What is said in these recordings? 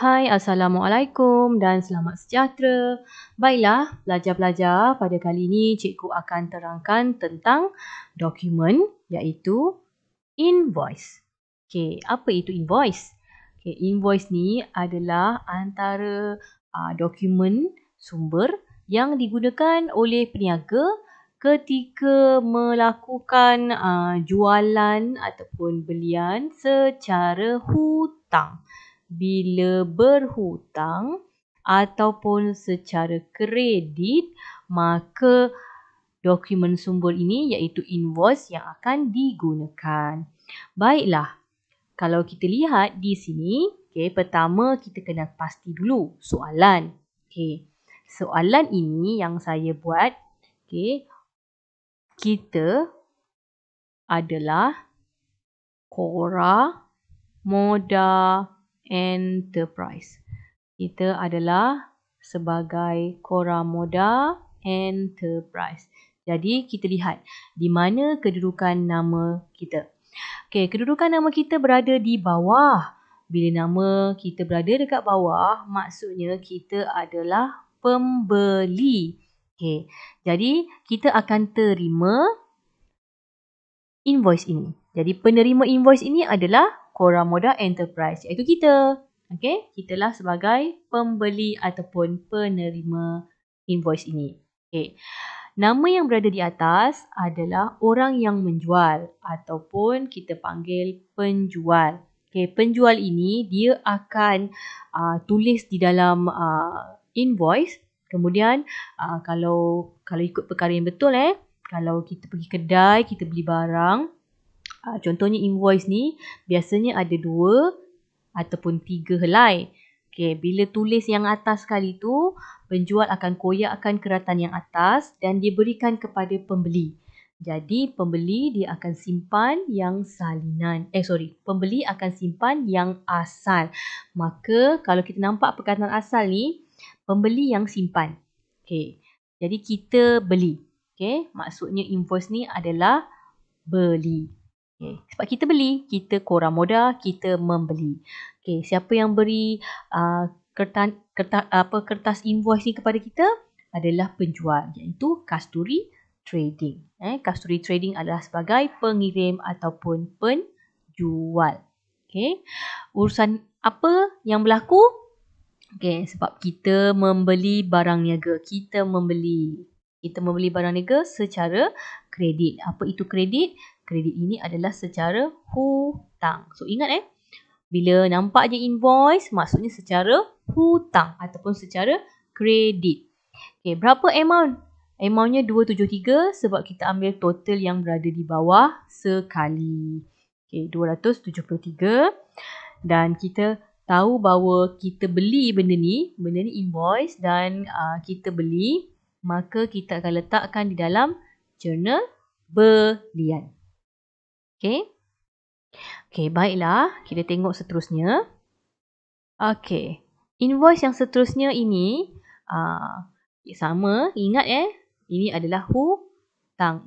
Hai, Assalamualaikum dan selamat sejahtera. Baiklah, pelajar-pelajar, pada kali ini cikgu akan terangkan tentang dokumen iaitu invoice. Okey, apa itu invoice? Okey, invoice ni adalah antara dokumen sumber yang digunakan oleh peniaga ketika melakukan jualan ataupun belian secara hutang. Bila berhutang ataupun secara kredit, maka dokumen sumber ini iaitu invoice yang akan digunakan. Baiklah, kalau kita lihat di sini, pertama kita kena pasti dulu soalan. Soalan ini yang saya buat, kita adalah Kora Moda Enterprise. Kita adalah sebagai Kora Moda Enterprise. Jadi kita lihat di mana kedudukan nama kita. Kedudukan nama kita berada di bawah. Bila nama kita berada dekat bawah, maksudnya kita adalah pembeli. Jadi kita akan terima invoice ini. Jadi penerima invoice ini adalah Kora Moda Enterprise, iaitu kita. Kitalah sebagai pembeli ataupun penerima invoice ini. Nama yang berada di atas adalah orang yang menjual ataupun kita panggil penjual. Penjual ini dia akan tulis di dalam invoice. Kemudian kalau ikut perkara yang betul, kalau kita pergi kedai, kita beli barang, contohnya invoice ni biasanya ada 2 ataupun 3 helai. Bila tulis yang atas sekali tu, penjual akan koyakkan keratan yang atas dan dia berikan kepada pembeli. Jadi pembeli dia akan simpan yang salinan. Pembeli akan simpan yang asal. Maka kalau kita nampak perkataan asal ni, pembeli yang simpan. Jadi kita beli. Maksudnya invoice ni adalah beli. Sebab kita beli, kita Kora Moda, kita membeli. Siapa yang beri kertas invoice ni kepada kita adalah penjual, iaitu Kasturi Trading. Kasturi Trading adalah sebagai pengirim ataupun penjual. Urusan apa yang berlaku? Sebab kita membeli barang niaga. Kita membeli barang niaga secara kredit. Apa itu kredit? Kredit ini adalah secara hutang. So ingat bila nampak je invoice, maksudnya secara hutang ataupun secara kredit. Berapa amount? Amountnya 273 sebab kita ambil total yang berada di bawah sekali. 273 dan kita tahu bahawa kita beli benda ni invoice dan kita beli, maka kita akan letakkan di dalam jurnal belian. Baiklah, kita tengok seterusnya. Invoice yang seterusnya ini sama, ingat ini adalah hutang.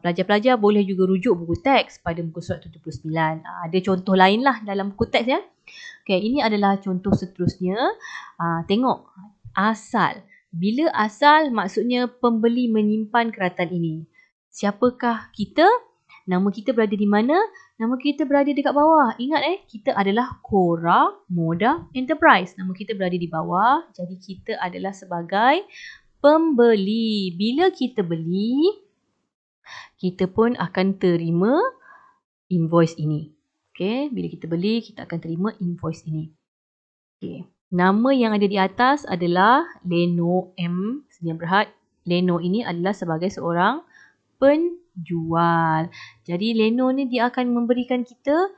Pelajar-pelajar boleh juga rujuk buku teks pada muka surat 79. Ada contoh lain lah dalam buku teks ini adalah contoh seterusnya. Tengok asal. Bila asal, maksudnya pembeli menyimpan keratan ini. Siapakah kita? Nama kita berada di mana? Nama kita berada dekat bawah. Ingat kita adalah Kora Moda Enterprise. Nama kita berada di bawah. Jadi kita adalah sebagai pembeli. Bila kita beli, kita pun akan terima invoice ini. Bila kita beli, kita akan terima invoice ini. Nama yang ada di atas adalah Leno M. Sdn Bhd. Leno ini adalah sebagai seorang penjual. Jadi Leno ni dia akan memberikan kita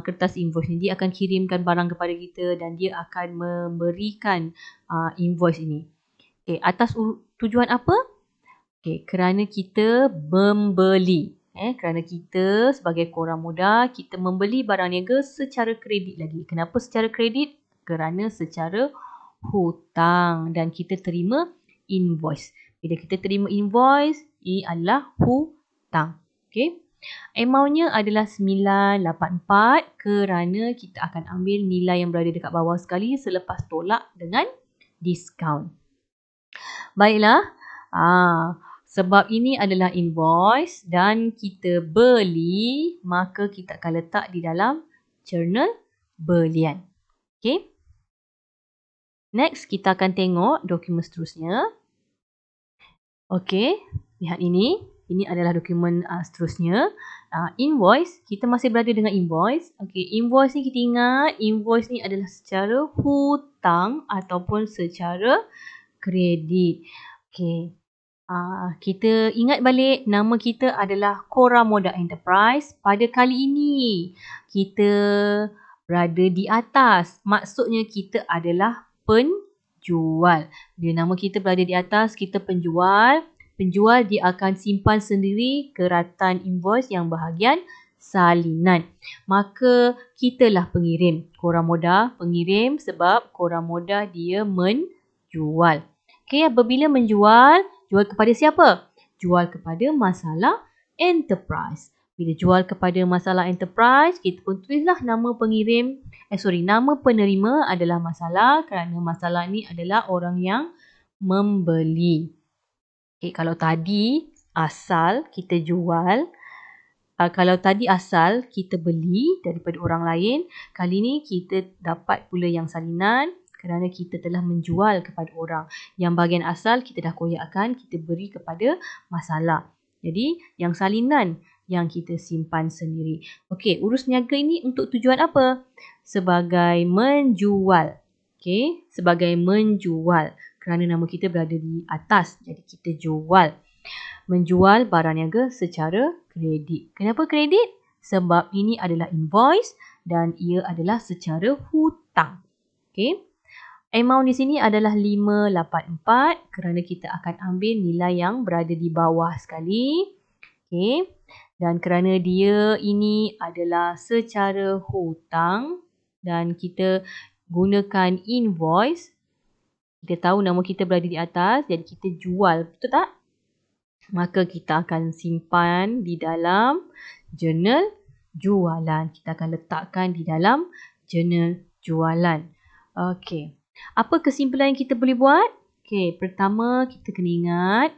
kertas invoice ni. Dia akan kirimkan barang kepada kita dan dia akan memberikan invoice ini. Atas tujuan apa? Kerana kita membeli. Kerana kita sebagai Kora Moda, kita membeli barang niaga secara kredit lagi. Kenapa secara kredit? Kerana secara hutang dan kita terima invoice. Bila kita terima invoice, ini adalah hutang. Amount-nya adalah 984 kerana kita akan ambil nilai yang berada dekat bawah sekali selepas tolak dengan diskaun. Baiklah, sebab ini adalah invoice dan kita beli, maka kita akan letak di dalam jurnal belian. Okay. Next, kita akan tengok dokumen seterusnya. Okey, lihat ini. Ini adalah dokumen seterusnya. Invoice, kita masih berada dengan invoice. Okey, invoice ni kita ingat, invoice ni adalah secara hutang ataupun secara kredit. Okey. Kita ingat balik nama kita adalah Kora Moda Enterprise. Pada kali ini, kita berada di atas. Maksudnya kita adalah penjual. Bila nama kita berada di atas, kita penjual. Penjual dia akan simpan sendiri ke ratan invoice yang bahagian salinan. Maka kitalah pengirim. Kora Moda pengirim sebab Kora Moda dia menjual. Okey, apabila menjual, jual kepada siapa? Jual kepada Masalah Enterprise. Bila jual kepada Masalah Enterprise, kita pun tulislah nama pengirim. Nama penerima adalah Masalah kerana Masalah ni adalah orang yang membeli. Okay, kalau tadi asal kita jual, kalau tadi asal kita beli daripada orang lain, kali ni kita dapat pula yang salinan kerana kita telah menjual kepada orang. Yang bahagian asal kita dah koyakkan, kita beri kepada Masalah. Jadi yang salinan yang kita simpan sendiri. Okey, urus niaga ini untuk tujuan apa? Sebagai menjual. Okey, sebagai menjual. Kerana nama kita berada di atas, jadi kita jual. Menjual barang niaga secara kredit. Kenapa kredit? Sebab ini adalah invoice dan ia adalah secara hutang. Okey. Amount di sini adalah 584 kerana kita akan ambil nilai yang berada di bawah sekali. Okey. Dan kerana dia ini adalah secara hutang dan kita gunakan invoice, kita tahu nama kita berada di atas, jadi kita jual, betul tak? Maka kita akan simpan di dalam jurnal jualan. Kita akan letakkan di dalam jurnal jualan. Okey. Apa kesimpulan yang kita boleh buat? Okey, pertama kita kena ingat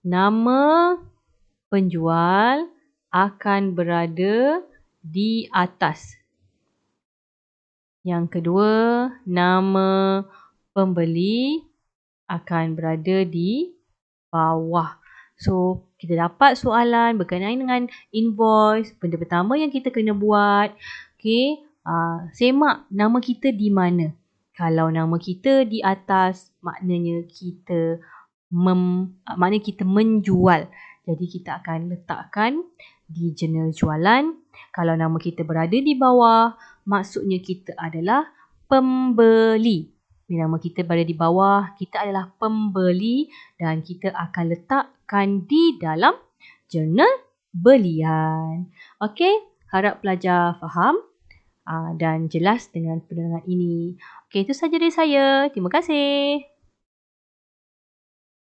nama penjual akan berada di atas. Yang kedua, nama pembeli akan berada di bawah. So, kita dapat soalan berkenaan dengan invoice. Benda pertama yang kita kena buat, okey, semak nama kita di mana. Kalau nama kita di atas, maknanya kita menjual. Jadi kita akan letakkan di jurnal jualan. Kalau nama kita berada di bawah, maksudnya kita adalah pembeli. Bila nama kita berada di bawah, kita adalah pembeli dan kita akan letakkan di dalam jurnal belian. Okey, harap pelajar faham dan jelas dengan penerangan ini. Okey, itu sahaja dari saya. Terima kasih.